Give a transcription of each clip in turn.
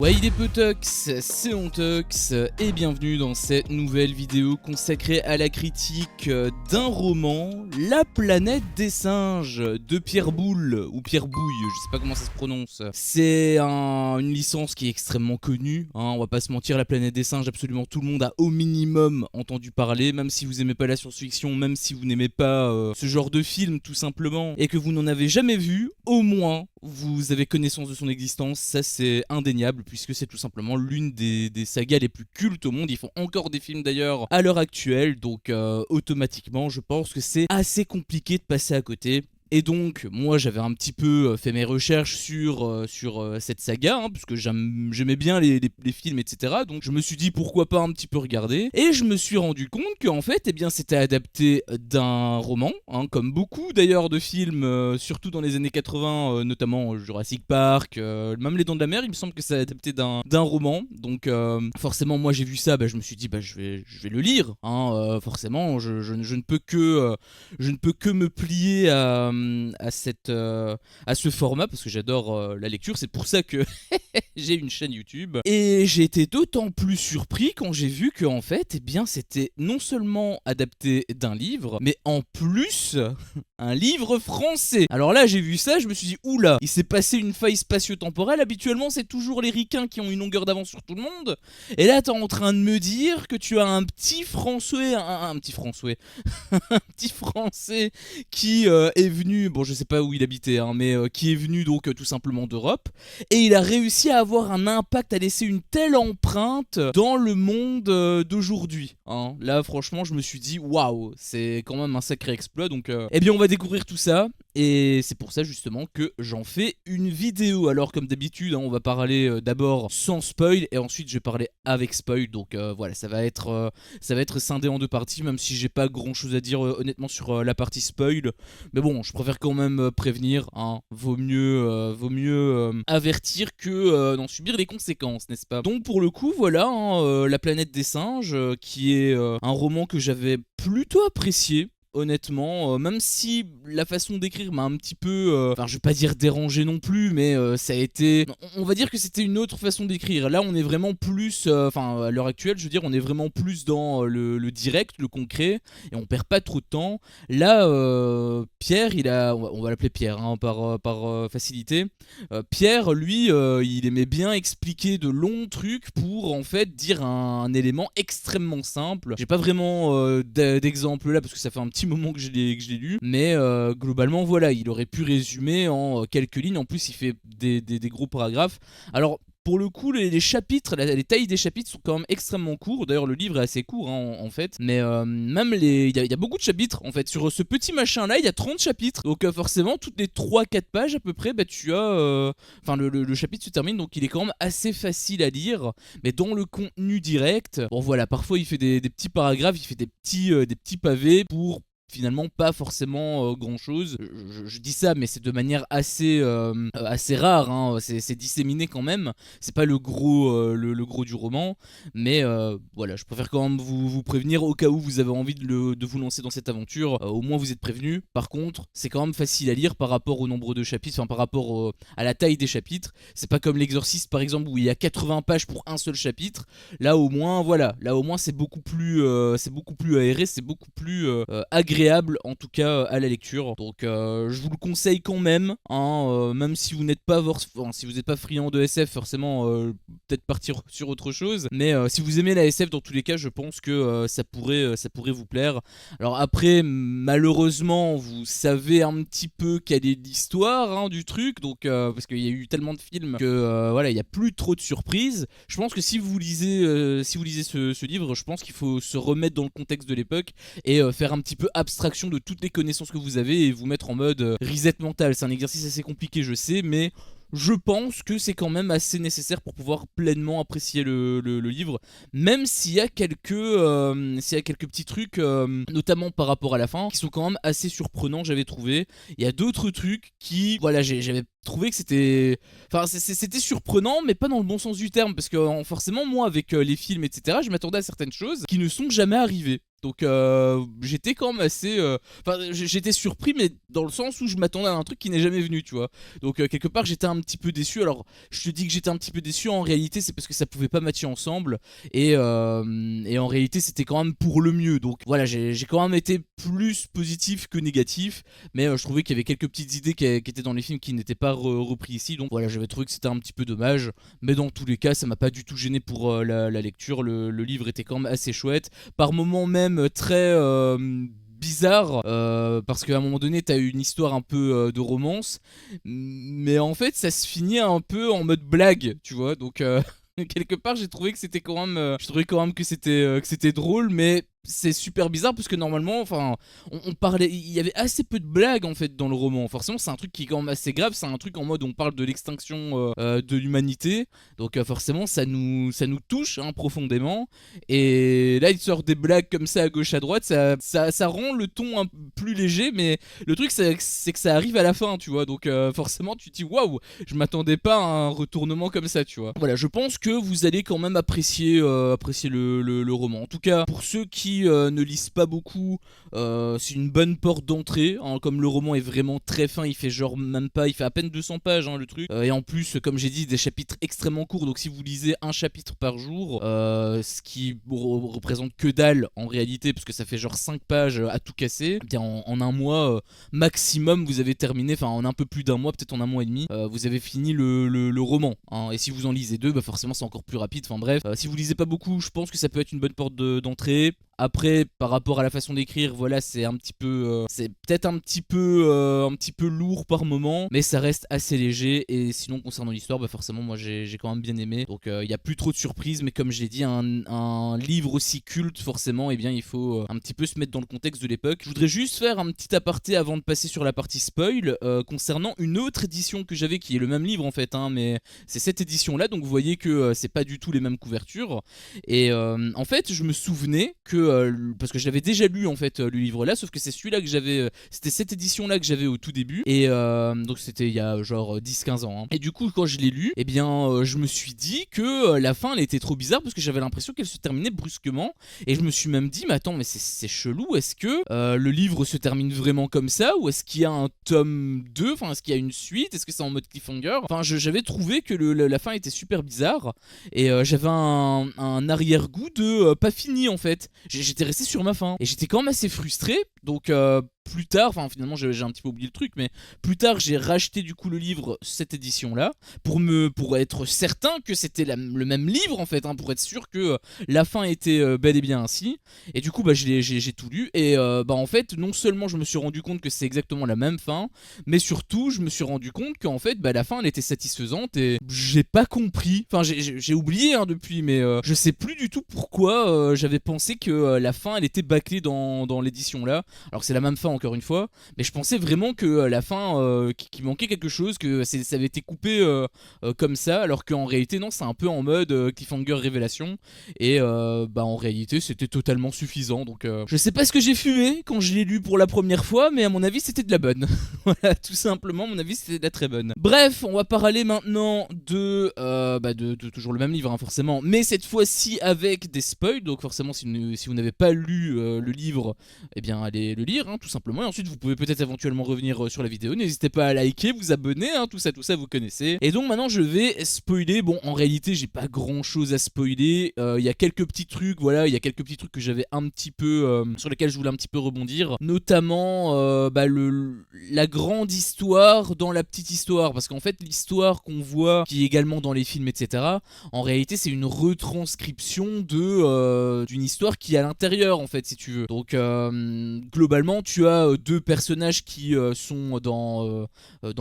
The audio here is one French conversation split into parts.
Ouais, il est Potox, c'est Ontox, et bienvenue dans cette nouvelle vidéo consacrée à la critique d'un roman, La planète des singes, de Pierre Boulle, ou Pierre Bouille, je sais pas comment ça se prononce. C'est une licence qui est extrêmement connue, on va pas se mentir, La planète des singes, absolument tout le monde a au minimum entendu parler, même si vous aimez pas la science-fiction, même si vous n'aimez pas ce genre de film tout simplement, et que vous n'en avez jamais vu, au moins vous avez connaissance de son existence, ça c'est indéniable puisque c'est tout simplement l'une des sagas les plus cultes au monde. Ils font encore des films d'ailleurs à l'heure actuelle, donc automatiquement je pense que c'est assez compliqué de passer à côté. Et donc, moi j'avais un petit peu fait mes recherches sur cette saga, puisque j'aimais bien les films, etc. Donc je me suis dit pourquoi pas un petit peu regarder. Et je me suis rendu compte qu'en fait, eh bien, c'était adapté d'un roman, comme beaucoup d'ailleurs de films, surtout dans les années 80, notamment Jurassic Park, même Les Dents de la Mer, il me semble que c'est adapté d'un roman. Donc forcément, moi j'ai vu ça, je me suis dit, je vais le lire. Forcément, je ne peux que me plier à ce format parce que j'adore la lecture, c'est pour ça que j'ai une chaîne YouTube et j'ai été d'autant plus surpris quand j'ai vu que en fait eh bien c'était non seulement adapté d'un livre mais en plus un livre français. Alors là j'ai vu ça, je me suis dit oula, il s'est passé une faille spatio-temporelle. Habituellement c'est toujours les ricains qui ont une longueur d'avance sur tout le monde et là t'es en train de me dire que tu as un petit Français, un petit Français un petit Français qui est venu, bon je sais pas où il habitait, mais qui est venu donc tout simplement d'Europe, et il a réussi à avoir un impact, à laisser une telle empreinte dans le monde d'aujourd'hui. Là franchement je me suis dit waouh, c'est quand même un sacré exploit, donc eh bien on va découvrir tout ça. Et c'est pour ça justement que j'en fais une vidéo. Alors comme d'habitude, on va parler d'abord sans spoil et ensuite je vais parler avec spoil. Donc voilà, ça va être scindé en deux parties, même si j'ai pas grand chose à dire honnêtement sur la partie spoil. Mais bon, je préfère quand même prévenir. Vaut mieux avertir que d'en subir les conséquences, n'est-ce pas? Donc pour le coup, voilà, La planète des singes, qui est un roman que j'avais plutôt apprécié. Honnêtement, même si la façon d'écrire m'a un petit peu, je vais pas dire dérangé non plus, mais ça a été, on va dire que c'était une autre façon d'écrire. Là on est vraiment plus, à l'heure actuelle je veux dire, on est vraiment plus dans le direct, le concret, et on perd pas trop de temps. Là Pierre, on va l'appeler Pierre par facilité. Pierre lui, il aimait bien expliquer de longs trucs pour en fait dire un élément extrêmement simple. J'ai pas vraiment d'exemple là parce que ça fait un petit moment que je l'ai lu, mais globalement voilà, il aurait pu résumer en quelques lignes. En plus il fait des gros paragraphes. Alors pour le coup, les chapitres, les tailles des chapitres sont quand même extrêmement courts. D'ailleurs, le livre est assez court en fait. Mais même il y a beaucoup de chapitres en fait. Sur ce petit machin là, il y a 30 chapitres. Donc forcément, toutes les 3-4 pages à peu près, tu as. Le chapitre se termine, donc il est quand même assez facile à lire. Mais dans le contenu direct, bon voilà, parfois il fait des petits paragraphes, il fait des petits pavés pour finalement pas forcément grand chose. Je dis ça mais c'est de manière assez rare, c'est disséminé quand même, c'est pas le gros le gros du roman, mais voilà, je préfère quand même vous prévenir au cas où vous avez envie de vous lancer dans cette aventure, au moins vous êtes prévenus. Par contre c'est quand même facile à lire par rapport au nombre de chapitres, par rapport à la taille des chapitres. C'est pas comme l'Exorciste par exemple où il y a 80 pages pour un seul chapitre. Là au moins voilà, c'est beaucoup plus aéré, c'est beaucoup plus agréable en tout cas à la lecture. Donc je vous le conseille quand même, même si vous n'êtes pas friand de SF forcément, peut-être partir sur autre chose, mais si vous aimez la SF dans tous les cas je pense que ça pourrait vous plaire. Alors après malheureusement vous savez un petit peu quelle est l'histoire du truc, donc parce qu'il y a eu tellement de films que voilà, il n'y a plus trop de surprises. Je pense que si vous lisez ce livre, je pense qu'il faut se remettre dans le contexte de l'époque et faire un petit peu abstraction de toutes les connaissances que vous avez et vous mettre en mode reset mental. C'est un exercice assez compliqué je sais, mais je pense que c'est quand même assez nécessaire pour pouvoir pleinement apprécier le livre, même s'il y a quelques petits trucs, notamment par rapport à la fin, qui sont quand même assez surprenants, j'avais trouvé. Il y a d'autres trucs qui, voilà, j'avais trouvé que c'était surprenant, mais pas dans le bon sens du terme, parce que forcément, moi, avec les films, etc., je m'attendais à certaines choses qui ne sont jamais arrivées. Donc j'étais quand même assez... Enfin j'étais surpris, mais dans le sens où je m'attendais à un truc qui n'est jamais venu, tu vois. Donc quelque part j'étais un petit peu déçu. Alors je te dis que j'étais un petit peu déçu, en réalité c'est parce que ça pouvait pas matcher ensemble. Et en réalité c'était quand même pour le mieux. Donc voilà, j'ai quand même été plus positif que négatif. Mais je trouvais qu'il y avait quelques petites idées qui étaient dans les films qui n'étaient pas repris ici. Donc voilà, j'avais trouvé que c'était un petit peu dommage. Mais dans tous les cas, ça m'a pas du tout gêné pour la lecture. Le livre était quand même assez chouette. Par moments même très bizarre, parce qu'à un moment donné t'as eu une histoire un peu de romance, mais en fait ça se finit un peu en mode blague, tu vois. Donc quelque part j'ai trouvé que c'était quand même je trouvais quand même que c'était drôle, mais c'est super bizarre parce que normalement, enfin, on parlait, il y avait assez peu de blagues en fait dans le roman. Forcément, c'est un truc qui est quand même assez grave. C'est un truc en mode on parle de l'extinction de l'humanité, donc forcément ça nous touche hein, profondément. Et là, il sort des blagues comme ça à gauche à droite, ça rend le ton un peu plus léger. Mais le truc, c'est que ça arrive à la fin, tu vois. Donc forcément, tu te dis waouh, je m'attendais pas à un retournement comme ça, tu vois. Voilà, je pense que vous allez quand même apprécier le roman. En tout cas, pour ceux qui ne lisent pas beaucoup, c'est une bonne porte d'entrée hein, comme le roman est vraiment très fin, il fait genre même pas, il fait à peine 200 pages hein, le truc, et en plus comme j'ai dit des chapitres extrêmement courts, donc si vous lisez un chapitre par jour, ce qui représente que dalle en réalité parce que ça fait genre 5 pages à tout casser, eh bien en un mois maximum vous avez terminé, enfin en un peu plus d'un mois, peut-être en un mois et demi, vous avez fini le roman hein. Et si vous en lisez deux, bah forcément c'est encore plus rapide. Enfin bref, si vous lisez pas beaucoup, je pense que ça peut être une bonne porte d'entrée. Après, par rapport à la façon d'écrire, voilà, c'est un petit peu, c'est peut-être un petit peu lourd par moment, mais ça reste assez léger. Et sinon, concernant l'histoire, bah forcément, moi, j'ai quand même bien aimé. Donc, il y a plus trop de surprises, mais comme je l'ai dit, un livre aussi culte, forcément, eh bien, il faut un petit peu se mettre dans le contexte de l'époque. Je voudrais juste faire un petit aparté avant de passer sur la partie spoil, concernant une autre édition que j'avais, qui est le même livre en fait, hein, mais c'est cette édition-là. Donc, vous voyez que c'est pas du tout les mêmes couvertures. Et en fait, je me souvenais que parce que je l'avais déjà lu en fait le livre là, sauf que c'est celui-là que j'avais, c'était cette édition là que j'avais au tout début, et donc c'était il y a genre 10-15 ans hein. Et du coup quand je l'ai lu, eh bien je me suis dit que la fin elle était trop bizarre parce que j'avais l'impression qu'elle se terminait brusquement, et je me suis même dit mais attends, mais c'est chelou, est-ce que le livre se termine vraiment comme ça, ou est-ce qu'il y a un tome 2, enfin est-ce qu'il y a une suite, est-ce que c'est en mode cliffhanger, enfin j'avais trouvé que la fin était super bizarre, et j'avais un arrière-goût de pas fini en fait. J'étais resté sur ma faim et j'étais quand même assez frustré. Donc plus tard, enfin finalement j'ai un petit peu oublié le truc, mais plus tard j'ai racheté du coup le livre, cette édition là, pour être certain que c'était le même livre en fait, hein, pour être sûr que la fin était bel et bien ainsi. Et du coup bah j'ai tout lu, et bah en fait non seulement je me suis rendu compte que c'est exactement la même fin, mais surtout je me suis rendu compte qu'en fait bah la fin elle était satisfaisante, et j'ai pas compris, enfin j'ai oublié hein, depuis, mais je sais plus du tout pourquoi j'avais pensé que la fin elle était bâclée dans l'édition là, alors que c'est la même fin encore une fois, mais je pensais vraiment que la fin qui manquait quelque chose, que ça avait été coupé comme ça, alors qu'en réalité non, c'est un peu en mode cliffhanger révélation, et bah en réalité c'était totalement suffisant. Donc je sais pas ce que j'ai fumé quand je l'ai lu pour la première fois, mais à mon avis c'était de la bonne. Voilà, tout simplement, à mon avis c'était de la très bonne. Bref, on va parler maintenant de toujours le même livre hein, forcément, mais cette fois-ci avec des spoils. Donc forcément si vous n'avez pas lu le livre, eh bien allez le lire hein, tout simplement, et ensuite vous pouvez peut-être éventuellement revenir sur la vidéo. N'hésitez pas à liker, vous abonner hein, tout ça vous connaissez. Et donc maintenant je vais spoiler. Bon en réalité j'ai pas grand chose à spoiler, il y a quelques petits trucs, voilà, il y a quelques petits trucs que j'avais un petit peu sur lesquels je voulais un petit peu rebondir, notamment la grande histoire dans la petite histoire, parce qu'en fait l'histoire qu'on voit, qui est également dans les films etc, en réalité c'est une retranscription d'une histoire qui est à l'intérieur en fait, si tu veux. Donc globalement tu as deux personnages qui sont dans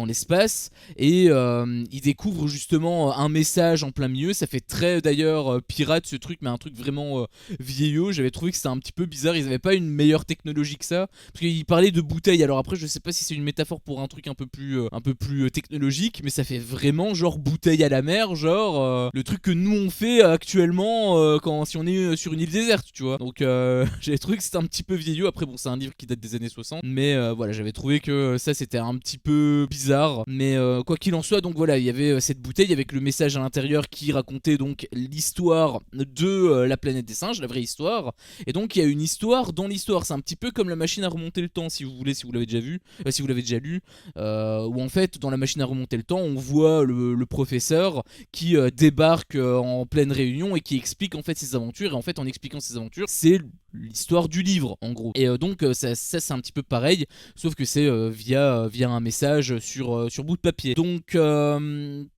l'espace, et ils découvrent justement un message en plein milieu. Ça fait très d'ailleurs pirate ce truc, mais un truc vraiment vieillot. J'avais trouvé que c'était un petit peu bizarre, ils avaient pas une meilleure technologie que ça, parce qu'ils parlaient de bouteilles. Alors après je sais pas si c'est une métaphore pour un truc un peu plus technologique, mais ça fait vraiment genre bouteille à la mer, genre le truc que nous on fait actuellement si on est sur une île déserte, tu vois. Donc j'avais trouvé que c'était un petit peu vieillot. Après bon, c'est un livre qui date des années 60. Mais voilà, j'avais trouvé que ça c'était un petit peu bizarre. Mais quoi qu'il en soit, donc voilà, il y avait cette bouteille avec le message à l'intérieur qui racontait donc l'histoire de la planète des singes, la vraie histoire. Et donc il y a une histoire dans l'histoire. C'est un petit peu comme la machine à remonter le temps, si vous voulez, si vous l'avez déjà vu, si vous l'avez déjà lu. Où en fait, dans la machine à remonter le temps, on voit le professeur qui débarque en pleine réunion et qui explique en fait ses aventures. Et en fait, en expliquant ses aventures, c'est l'histoire du livre en gros. Et donc ça c'est un petit peu pareil, sauf que c'est via un message sur bout de papier. Donc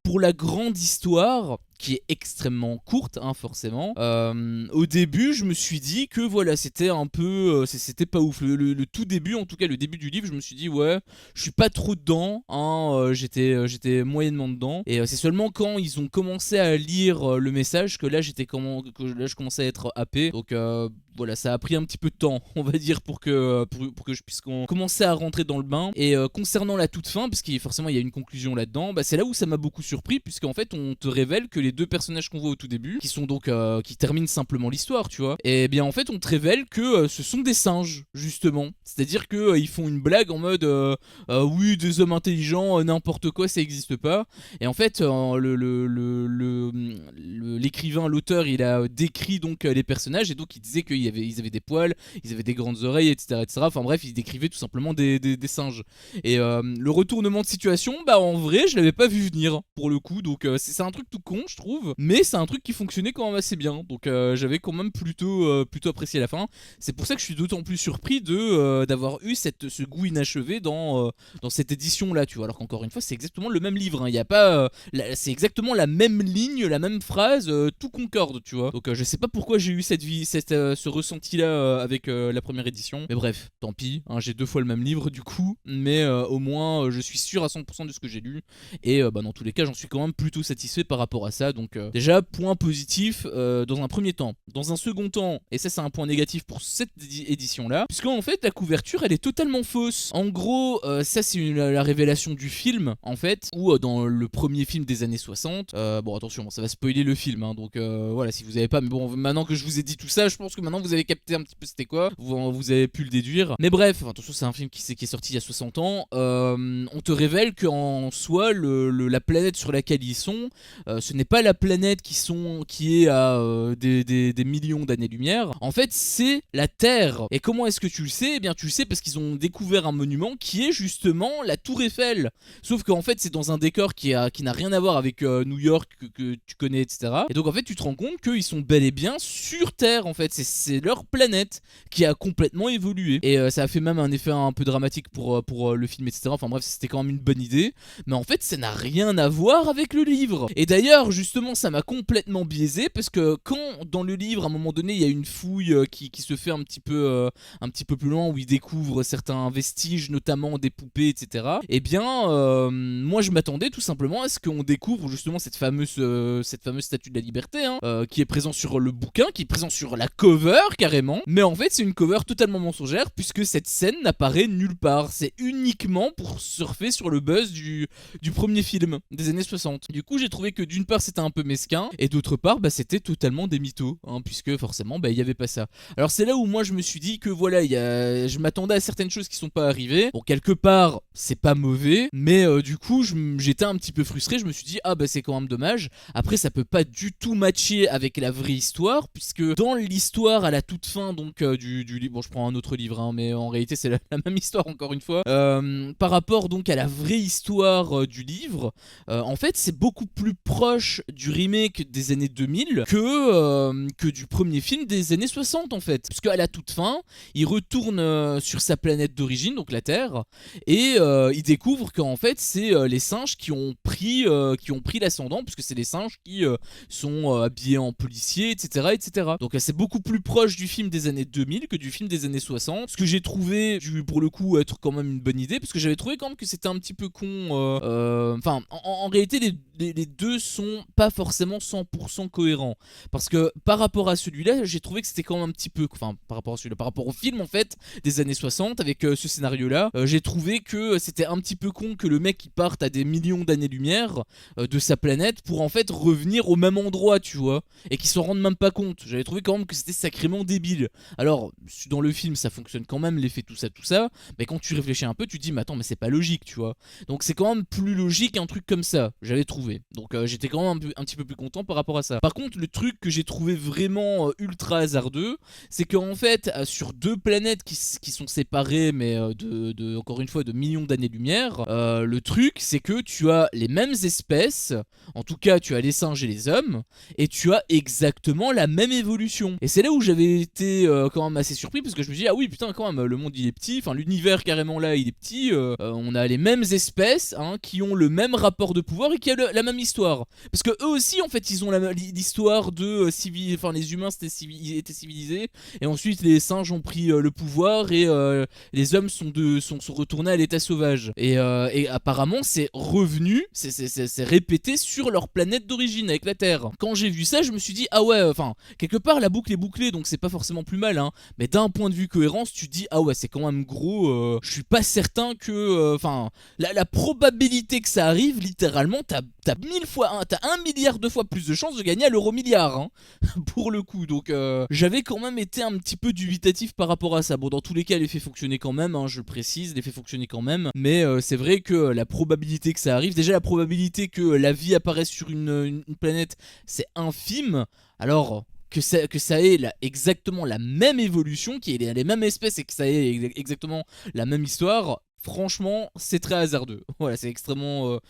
pour la grande histoire, qui est extrêmement courte, hein, forcément. Au début, je me suis dit que voilà, c'était un peu, c'était pas ouf. Le tout début, en tout cas le début du livre, je me suis dit ouais, je suis pas trop dedans, hein, j'étais moyennement dedans. Et c'est seulement quand ils ont commencé à lire le message que là je commençais à être happé. Donc voilà, ça a pris un petit peu de temps, on va dire, pour que je puisse commencer à rentrer dans le bain. Et concernant la toute fin, parce qu'il forcément il y a une conclusion là-dedans, bah, c'est là où ça m'a beaucoup surpris, puisqu'en fait on te révèle que les deux personnages qu'on voit au tout début, qui sont donc qui terminent simplement l'histoire, tu vois. Et bien en fait on te révèle que ce sont des singes, justement. C'est-à-dire que ils font une blague en mode oui, des hommes intelligents, n'importe quoi, ça existe pas. Et en fait l'écrivain, l'auteur, il a décrit donc les personnages, et donc il disait qu'ils avaient des poils, ils avaient des grandes oreilles, etc., etc. Enfin bref, il décrivait tout simplement des singes. Et le retournement de situation, bah en vrai, je l'avais pas vu venir pour le coup. Donc c'est un truc tout con, je trouve, mais c'est un truc qui fonctionnait quand même assez bien. Donc j'avais quand même plutôt apprécié la fin. C'est pour ça que je suis d'autant plus surpris d'avoir eu ce goût inachevé dans cette édition là, tu vois. Alors qu'encore une fois, c'est exactement le même livre, hein. Il y a pas c'est exactement la même ligne, la même phrase, tout concorde, tu vois. Donc je sais pas pourquoi j'ai eu ce ressenti là avec la première édition, mais bref, tant pis, hein, j'ai 2 fois le même livre du coup, mais au moins je suis sûr à 100% de ce que j'ai lu, et bah, dans tous les cas j'en suis quand même plutôt satisfait par rapport à ça. Donc déjà, point positif dans un premier temps. Dans un second temps, et ça c'est un point négatif pour cette édition là, puisqu'en fait la couverture elle est totalement fausse. En gros, ça c'est la révélation du film en fait, où dans le premier film des années 60, bon attention, ça va spoiler le film, hein, donc voilà, si vous avez pas, mais bon, maintenant que je vous ai dit tout ça, je pense que maintenant vous avez capté un petit peu c'était quoi, vous avez pu le déduire. Mais bref, attention, c'est un film qui est sorti il y a 60 ans. On te révèle qu'en soi la planète sur laquelle ils sont, ce n'est pas la planète qui est à des millions d'années-lumière. En fait, c'est la Terre. Et comment est-ce que tu le sais? Eh bien, tu le sais parce qu'ils ont découvert un monument qui est justement la Tour Eiffel. Sauf qu'en fait, c'est dans un décor qui n'a rien à voir avec New York que tu connais, etc. Et donc, en fait, tu te rends compte qu'ils sont bel et bien sur Terre, en fait. C'est leur planète qui a complètement évolué. Et ça a fait même un effet un peu dramatique pour le film, etc. Enfin bref, c'était quand même une bonne idée. Mais en fait, ça n'a rien à voir avec le livre. Et d'ailleurs, justement, ça m'a complètement biaisé, parce que quand, dans le livre, à un moment donné, il y a une fouille qui se fait un petit peu plus loin, où il découvre certains vestiges, notamment des poupées, etc. Eh bien, moi, je m'attendais tout simplement à ce qu'on découvre justement cette fameuse statue de la liberté, hein, qui est présente sur le bouquin, qui est présente sur la cover, carrément. Mais en fait, c'est une cover totalement mensongère, puisque cette scène n'apparaît nulle part. C'est uniquement pour surfer sur le buzz du premier film des années 60. Du coup, j'ai trouvé que d'une part c'était un peu mesquin, et d'autre part bah, c'était totalement des mythos, hein, puisque forcément bah, il n'y avait pas ça. Alors c'est là où moi je me suis dit que voilà, je m'attendais à certaines choses qui sont pas arrivées. Bon, quelque part c'est pas mauvais, mais du coup j'étais un petit peu frustré. Je me suis dit ah bah c'est quand même dommage. Après ça peut pas du tout matcher avec la vraie histoire, puisque dans l'histoire à la toute fin donc du livre, bon je prends un autre livre, hein, mais en réalité c'est la même histoire encore une fois, par rapport donc à la vraie histoire du livre, en fait c'est beaucoup plus proche du remake des années 2000 que du premier film des années 60 en fait, parce qu'à la toute fin il retourne sur sa planète d'origine, donc la Terre, et il découvre qu'en fait c'est les singes qui ont pris l'ascendant, puisque c'est les singes qui sont habillés en policiers, etc. Donc c'est beaucoup plus proche du film des années 2000 que du film des années 60, ce que j'ai trouvé pour le coup être quand même une bonne idée, parce que j'avais trouvé quand même que c'était un petit peu con. Enfin, en réalité les deux sont pas forcément 100% cohérent. Parce que par rapport à celui-là, j'ai trouvé que c'était quand même un petit peu... Enfin, par rapport à celui-là, par rapport au film en fait, des années 60, avec ce scénario-là, j'ai trouvé que c'était un petit peu con que le mec il parte à des millions d'années-lumière de sa planète pour en fait revenir au même endroit, tu vois, et qu'il s'en rende même pas compte. J'avais trouvé quand même que c'était sacrément débile. Alors, dans le film, ça fonctionne quand même, l'effet tout ça, mais quand tu réfléchis un peu, tu te dis, mais attends, mais c'est pas logique, tu vois. Donc c'est quand même plus logique un truc comme ça, j'avais trouvé. Donc j'étais quand même un petit peu plus content par rapport à ça. Par contre, le truc que j'ai trouvé vraiment ultra hasardeux, c'est qu'en fait, sur deux planètes qui sont séparées, mais encore une fois, de millions d'années-lumière, le truc, c'est que tu as les mêmes espèces, en tout cas, tu as les singes et les hommes, et tu as exactement la même évolution. Et c'est là où j'avais été quand même assez surpris, parce que je me dis, ah oui, putain, quand même, le monde il est petit, enfin l'univers carrément là, il est petit, on a les mêmes espèces, hein, qui ont le même rapport de pouvoir et qui ont la même histoire. Parce que eux aussi, en fait, ils ont l'histoire de enfin les humains étaient civilisés, et ensuite les singes ont pris le pouvoir, et les hommes sont retournés à l'état sauvage. Et apparemment, c'est revenu, c'est répété sur leur planète d'origine, avec la Terre. Quand j'ai vu ça, je me suis dit, ah ouais, enfin, quelque part, la boucle est bouclée, donc c'est pas forcément plus mal, hein. Mais d'un point de vue cohérence, tu te dis, ah ouais, c'est quand même gros, je suis pas certain que... Enfin, la probabilité que ça arrive, littéralement, t'as 1000 fois, t'as 1 milliard de fois plus de chances de gagner à l'euro milliard, hein, pour le coup. Donc j'avais quand même été un petit peu dubitatif par rapport à ça. Bon, dans tous les cas, l'effet fonctionnait quand même, hein, je le précise, l'effet fonctionnait quand même. Mais c'est vrai que la probabilité que ça arrive, déjà la probabilité que la vie apparaisse sur une planète, c'est infime. Alors... Que ça ait exactement la même évolution, qu'il y ait les mêmes espèces et que ça ait exactement la même histoire, franchement, c'est très hasardeux. Voilà, c'est extrêmement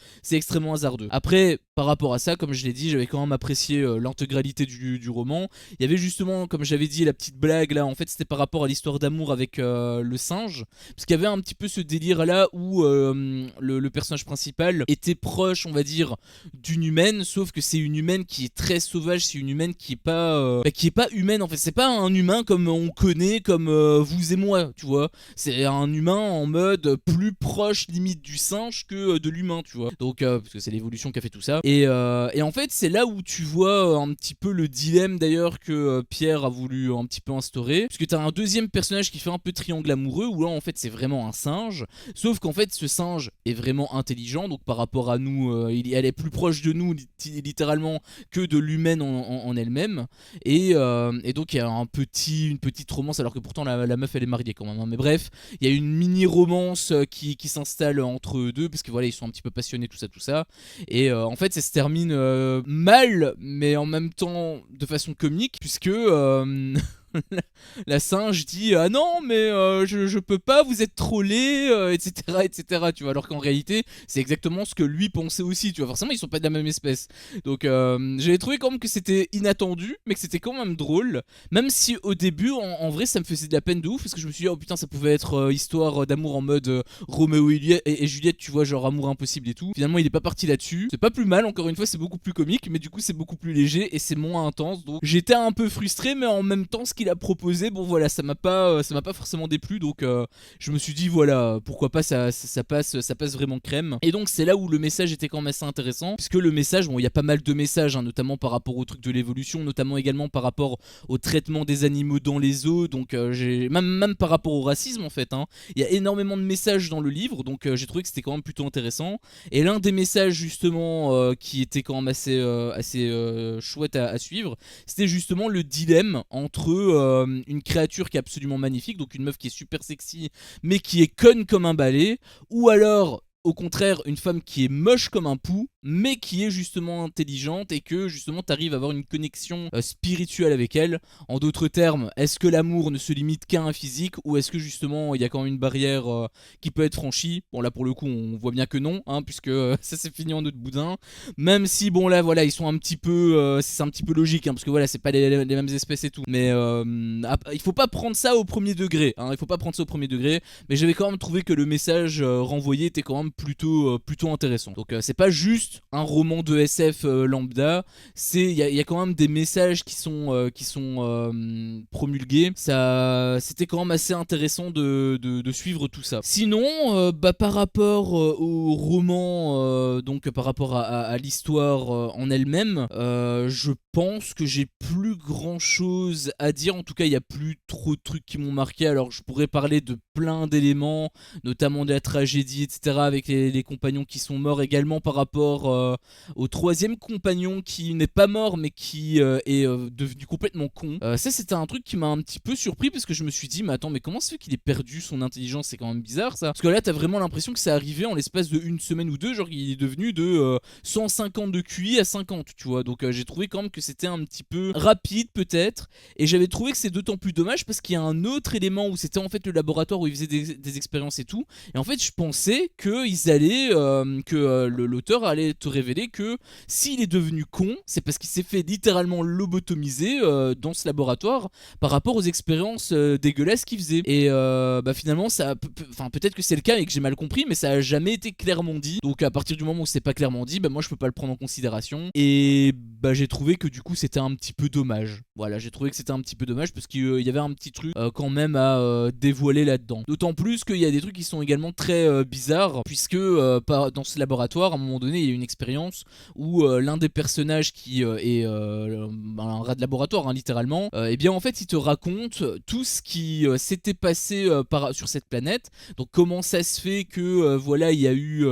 hasardeux. Après, par rapport à ça, comme je l'ai dit, j'avais quand même apprécié l'intégralité du roman. Il y avait justement, comme j'avais dit, la petite blague là, en fait, c'était par rapport à l'histoire d'amour avec le singe. Parce qu'il y avait un petit peu ce délire là où le personnage principal était proche, on va dire, d'une humaine, sauf que c'est une humaine qui est très sauvage, c'est une humaine qui est pas humaine en fait. C'est pas un humain comme on connaît, comme vous et moi, tu vois. C'est un humain en mode plus proche limite du singe que de l'humain, tu vois. Donc parce que c'est l'évolution qui a fait tout ça. Et en fait c'est là où tu vois un petit peu le dilemme d'ailleurs que Pierre a voulu un petit peu instaurer, puisque t'as un deuxième personnage qui fait un peu triangle amoureux, où là en fait c'est vraiment un singe, sauf qu'en fait ce singe est vraiment intelligent, donc par rapport à nous elle est plus proche de nous littéralement que de l'humaine en elle-même. Et donc il y a une petite romance, alors que pourtant la meuf elle est mariée quand même, hein. Mais bref, il y a une mini romance qui s'installe entre eux deux, parce que voilà, ils sont un petit peu passionnés, tout ça. Et en fait ça se termine mal, mais en même temps de façon comique, puisque la singe dit ah non mais je peux pas, vous êtes trollé, etc., tu vois, alors qu'en réalité c'est exactement ce que lui pensait aussi, tu vois. Forcément ils sont pas de la même espèce, donc j'avais trouvé quand même que c'était inattendu, mais que c'était quand même drôle, même si au début en vrai ça me faisait de la peine de ouf, parce que je me suis dit oh putain, ça pouvait être histoire d'amour en mode Roméo et Juliette, tu vois, genre amour impossible et tout. Finalement il est pas parti là-dessus, c'est pas plus mal, encore une fois c'est beaucoup plus comique, mais du coup c'est beaucoup plus léger et c'est moins intense, donc j'étais un peu frustré, mais en même temps ce qu'il a proposé, bon voilà, ça m'a pas forcément déplu, donc je me suis dit voilà, pourquoi pas, ça passe vraiment crème. Et donc c'est là où le message était quand même assez intéressant, puisque le message, bon il y a pas mal de messages, hein, notamment par rapport au truc de l'évolution, notamment également par rapport au traitement des animaux dans les zoos, donc même par rapport au racisme en fait, hein. Il y a énormément de messages dans le livre, donc j'ai trouvé que c'était quand même plutôt intéressant. Et l'un des messages justement qui était quand même assez chouette à suivre, c'était justement le dilemme entre une créature qui est absolument magnifique, donc une meuf qui est super sexy mais qui est conne comme un balai, ou alors au contraire une femme qui est moche comme un pou mais qui est justement intelligente, et que justement t'arrives à avoir une connexion spirituelle avec elle. En d'autres termes, est-ce que l'amour ne se limite qu'à un physique, ou est-ce que justement il y a quand même une barrière qui peut être franchie? Bon là pour le coup on voit bien que non, hein, puisque ça s'est fini en autre boudin, même si bon là voilà ils sont un petit peu c'est un petit peu logique, hein, parce que voilà c'est pas les mêmes espèces et tout, mais il faut pas prendre ça au premier degré, hein, il faut pas prendre ça au premier degré, mais j'avais quand même trouvé que le message renvoyé était quand même même plutôt intéressant. Donc c'est pas juste un roman de SF lambda, il y a quand même des messages qui sont promulgués. C'était quand même assez intéressant de suivre tout ça. Sinon, par rapport au roman, donc par rapport à l'histoire en elle-même, je pense que j'ai plus grand chose à dire. En tout cas, il n'y a plus trop de trucs qui m'ont marqué. Alors je pourrais parler de plein d'éléments, notamment de la tragédie, etc., avec les compagnons qui sont morts, également par rapport au troisième compagnon qui n'est pas mort mais qui est devenu complètement con. Ça, c'était un truc qui m'a un petit peu surpris, parce que je me suis dit, mais attends, mais comment ça fait qu'il ait perdu son intelligence? C'est quand même bizarre ça, parce que là t'as vraiment l'impression que c'est arrivé en l'espace de une semaine ou deux, genre il est devenu de 150 de QI à 50, tu vois. Donc j'ai trouvé quand même que c'était un petit peu rapide peut-être, et j'avais trouvé que c'est d'autant plus dommage parce qu'il y a un autre élément où c'était en fait le laboratoire où ils faisaient des expériences et tout, et en fait je pensais que l'auteur allait te révéler que s'il est devenu con, c'est parce qu'il s'est fait littéralement lobotomiser dans ce laboratoire par rapport aux expériences dégueulasses qu'il faisait. Et finalement, peut-être que c'est le cas et que j'ai mal compris, mais ça a jamais été clairement dit. Donc à partir du moment où c'est pas clairement dit, moi je peux pas le prendre en considération. Et j'ai trouvé que du coup c'était un petit peu dommage. Voilà, j'ai trouvé que c'était un petit peu dommage parce qu'il y avait un petit truc quand même à dévoiler là-dedans. D'autant plus qu'il y a des trucs qui sont également très bizarres, puisque dans ce laboratoire, à un moment donné, il y a une expérience où l'un des personnages qui est un rat de laboratoire, hein, littéralement, et bien en fait il te raconte tout ce qui s'était passé sur cette planète. Donc comment ça se fait que voilà, il y a eu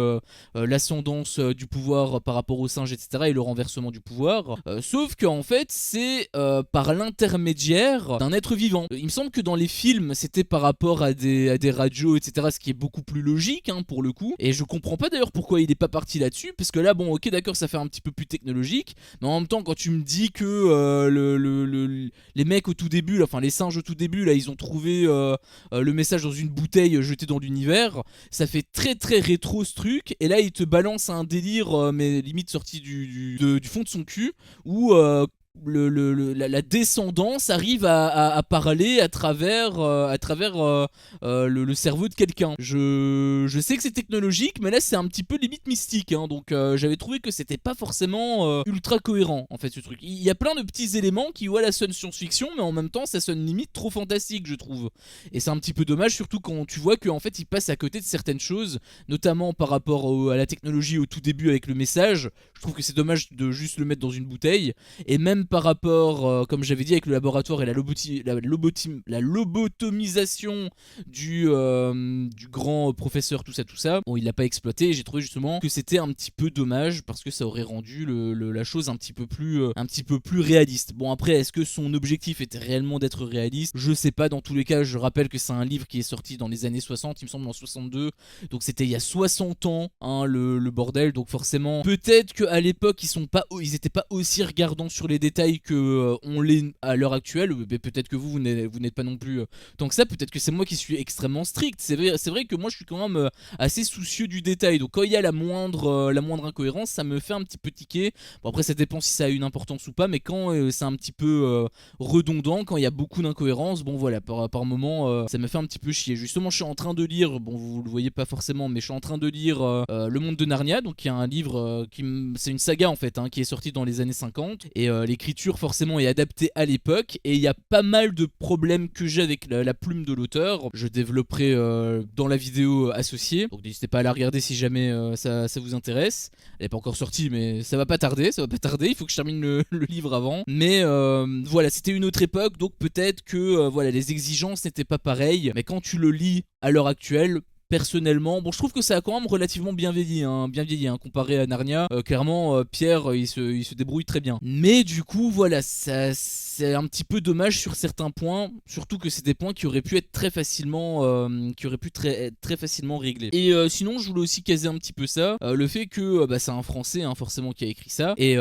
l'ascendance du pouvoir par rapport aux singes, etc., et le renversement du pouvoir, sauf qu'en fait c'est par l'intermédiaire d'un être vivant. Il me semble que dans les films c'était par rapport à des radios, etc., ce qui est beaucoup plus logique, hein, pour le coup, et je comprends pas d'ailleurs pourquoi il est pas parti là-dessus, parce que là bon, ok, d'accord, ça fait un petit peu plus technologique, mais en même temps quand tu me dis que les mecs au tout début, enfin les singes au tout début là, ils ont trouvé le message dans une bouteille jetée dans l'univers, ça fait très très rétro ce truc, et là il te balance un délire mais limite sorti du fond de son cul, où la descendance arrive à parler à travers le cerveau de quelqu'un. Je sais que c'est technologique, mais là c'est un petit peu limite mystique, hein, donc j'avais trouvé que c'était pas forcément ultra cohérent en fait ce truc. Il y a plein de petits éléments qui voilà sonnent science-fiction, mais en même temps ça sonne limite trop fantastique, je trouve. Et c'est un petit peu dommage, surtout quand tu vois qu'en fait il passe à côté de certaines choses, notamment par rapport à la technologie au tout début avec le message. Je trouve que c'est dommage de juste le mettre dans une bouteille, et même par rapport, comme j'avais dit, avec le laboratoire et la lobotomisation du grand professeur, tout ça. Bon, il l'a pas exploité, et j'ai trouvé justement que c'était un petit peu dommage, parce que ça aurait rendu la chose un petit peu plus réaliste. Bon, après, est-ce que son objectif était réellement d'être réaliste? Je sais pas. Dans tous les cas, je rappelle que c'est un livre qui est sorti dans les années 60, il me semble en 62, donc c'était il y a 60 ans, hein, le bordel. Donc forcément, peut-être qu'à l'époque ils étaient pas aussi regardants sur les détails que on l'est à l'heure actuelle. Mais peut-être que vous n'êtes pas non plus tant que ça. Peut-être que c'est moi qui suis extrêmement strict. C'est vrai que moi je suis quand même assez soucieux du détail. Donc quand il y a la moindre incohérence, ça me fait un petit peu tiquer. Bon, après ça dépend si ça a une importance ou pas, mais quand c'est un petit peu redondant, quand il y a beaucoup d'incohérences, bon voilà, par moment ça me fait un petit peu chier. Justement, je suis en train de lire, bon vous le voyez pas forcément, mais je suis en train de lire Le Monde de Narnia, donc il y a un livre c'est une saga en fait, hein, qui est sortie dans les années 50, et l'écriture forcément est adaptée à l'époque, et il y a pas mal de problèmes que j'ai avec la plume de l'auteur. Je développerai dans la vidéo associée, donc n'hésitez pas à la regarder si jamais ça vous intéresse. Elle est pas encore sortie, mais ça va pas tarder, il faut que je termine le livre avant. Mais voilà, c'était une autre époque, donc peut-être que voilà, les exigences n'étaient pas pareilles, mais quand tu le lis à l'heure actuelle, personnellement, bon, je trouve que ça a quand même relativement bien vieilli, comparé à Narnia. Clairement, Pierre, il se débrouille très bien. Mais du coup, voilà, c'est un petit peu dommage sur certains points, surtout que c'est des points qui auraient pu être très facilement, être très facilement réglés. Et sinon, je voulais aussi caser un petit peu ça, le fait que c'est un Français, hein, forcément, qui a écrit ça. Et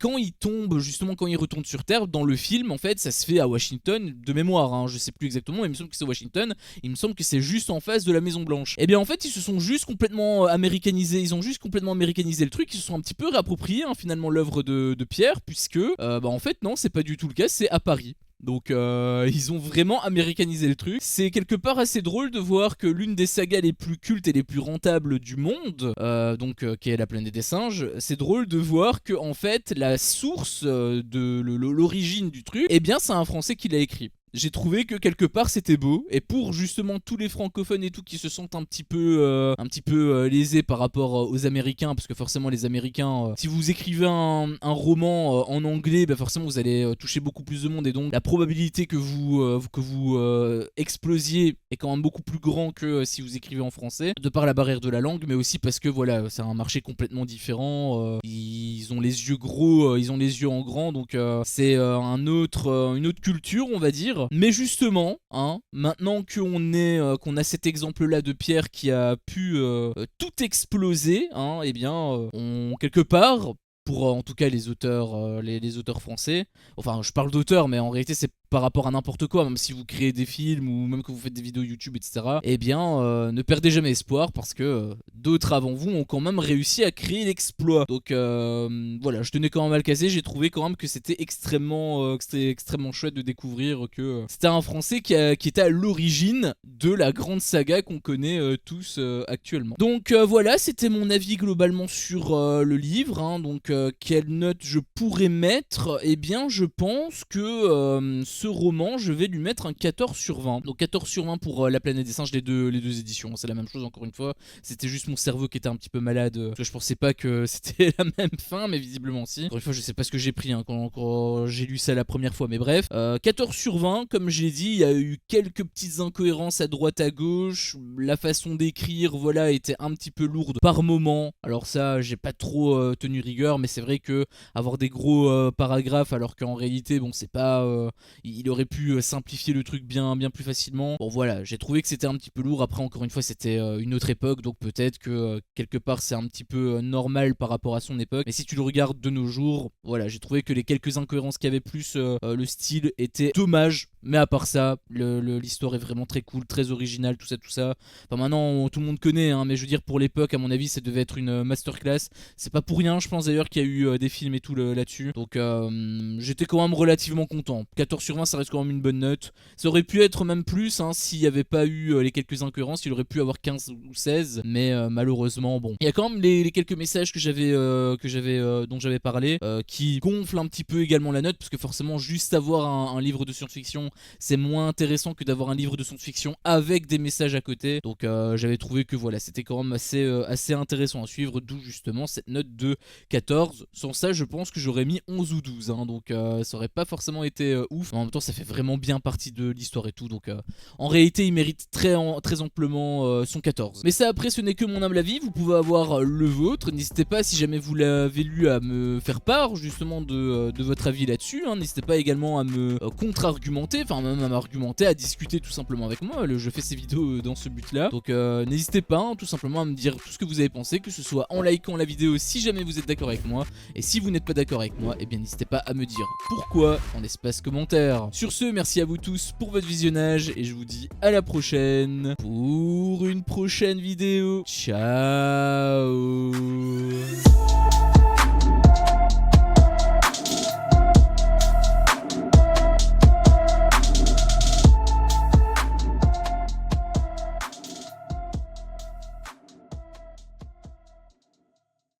quand il tombe, justement, quand il retourne sur Terre, dans le film, en fait, ça se fait à Washington, de mémoire, hein, je sais plus exactement, il me semble que c'est Washington, il me semble que c'est juste en face de la Maison Blanche. blanche. Et bien en fait ils se sont juste complètement américanisés, ils ont juste complètement américanisé le truc, ils se sont un petit peu réappropriés finalement l'œuvre de Pierre, puisque en fait non, c'est pas du tout le cas, c'est à Paris. Donc ils ont vraiment américanisé le truc. C'est quelque part assez drôle de voir que l'une des sagas les plus cultes et les plus rentables du monde, qui est La Planète des Singes, c'est drôle de voir que en fait la source de l'origine du truc, eh bien c'est un Français qui l'a écrit. J'ai trouvé que quelque part c'était beau, et pour justement tous les francophones et tout qui se sentent un petit peu lésés par rapport aux Américains, parce que forcément les Américains, si vous écrivez un roman en anglais, forcément vous allez toucher beaucoup plus de monde, et donc la probabilité que vous explosiez est quand même beaucoup plus grand que si vous écrivez en français, de par la barrière de la langue, mais aussi parce que voilà, c'est un marché complètement différent, ils ont les yeux gros, ils ont les yeux en grand, donc c'est une autre culture on va dire. Mais justement, maintenant qu'on a cet exemple-là de Pierre qui a pu tout exploser, eh bien, quelque part, pour en tout cas les auteurs, les auteurs français, enfin je parle d'auteurs, mais en réalité c'est par rapport à n'importe quoi, même si vous créez des films ou même que vous faites des vidéos YouTube, etc. Eh bien, ne perdez jamais espoir, parce que d'autres avant vous ont quand même réussi à créer l'exploit. Donc voilà, je tenais quand même à le caser. J'ai trouvé quand même que c'était extrêmement chouette de découvrir que c'était un Français qui était à l'origine de la grande saga qu'on connaît tous actuellement. Donc voilà, c'était mon avis globalement sur le livre. Donc quelle note je pourrais mettre? Eh bien, je pense que ce roman, je vais lui mettre un 14 sur 20. Donc 14 sur 20 pour La Planète des Singes, les deux éditions. C'est la même chose encore une fois. C'était juste mon cerveau qui était un petit peu malade. Parce que je pensais pas que c'était la même fin, mais visiblement si. Encore une fois, je sais pas ce que j'ai pris quand j'ai lu ça la première fois, mais bref. 14 sur 20, comme j'ai dit, il y a eu quelques petites incohérences à droite à gauche. La façon d'écrire, voilà, était un petit peu lourde par moment. Alors ça, j'ai pas trop tenu rigueur, mais c'est vrai que avoir des gros paragraphes, alors qu'en réalité, bon, c'est pas... il aurait pu simplifier le truc bien plus facilement. Bon voilà, j'ai trouvé que c'était un petit peu lourd. Après encore une fois c'était une autre époque, donc peut-être que quelque part c'est un petit peu normal par rapport à son époque. Mais si tu le regardes de nos jours, voilà, j'ai trouvé que les quelques incohérences qu'il y avait plus le style était dommage. Mais à part ça, l'histoire est vraiment très cool, très originale, tout ça. Enfin maintenant tout le monde connaît, mais je veux dire pour l'époque à mon avis ça devait être une masterclass. C'est pas pour rien je pense d'ailleurs qu'il y a eu des films et tout là-dessus. Donc j'étais quand même relativement content. 14 sur 20 ça reste quand même une bonne note. Ça aurait pu être même plus s'il n'y avait pas eu les quelques incohérences, il aurait pu avoir 15 ou 16. Mais malheureusement bon. Il y a quand même les quelques messages dont j'avais parlé qui gonflent un petit peu également la note, parce que forcément juste avoir un livre de science-fiction c'est moins intéressant que d'avoir un livre de science-fiction avec des messages à côté. Donc j'avais trouvé que voilà, c'était quand même assez intéressant à suivre, d'où justement cette note de 14. Sans ça je pense que j'aurais mis 11 ou 12 donc ça aurait pas forcément été ouf. En même temps ça fait vraiment bien partie de l'histoire et tout, donc en réalité il mérite très amplement son 14. Mais ça après ce n'est que mon humble avis, vous pouvez avoir le vôtre. N'hésitez pas si jamais vous l'avez lu à me faire part justement de votre avis là-dessus, n'hésitez pas également à me contre-argumenter, enfin même à m'argumenter, à discuter tout simplement avec moi. Je fais ces vidéos dans ce but là, donc n'hésitez pas tout simplement à me dire tout ce que vous avez pensé, que ce soit en likant la vidéo si jamais vous êtes d'accord avec moi, et si vous n'êtes pas d'accord avec moi, eh bien n'hésitez pas à me dire pourquoi en espace commentaire. Sur ce, merci à vous tous pour votre visionnage, et je vous dis à la prochaine pour une prochaine vidéo. Ciao.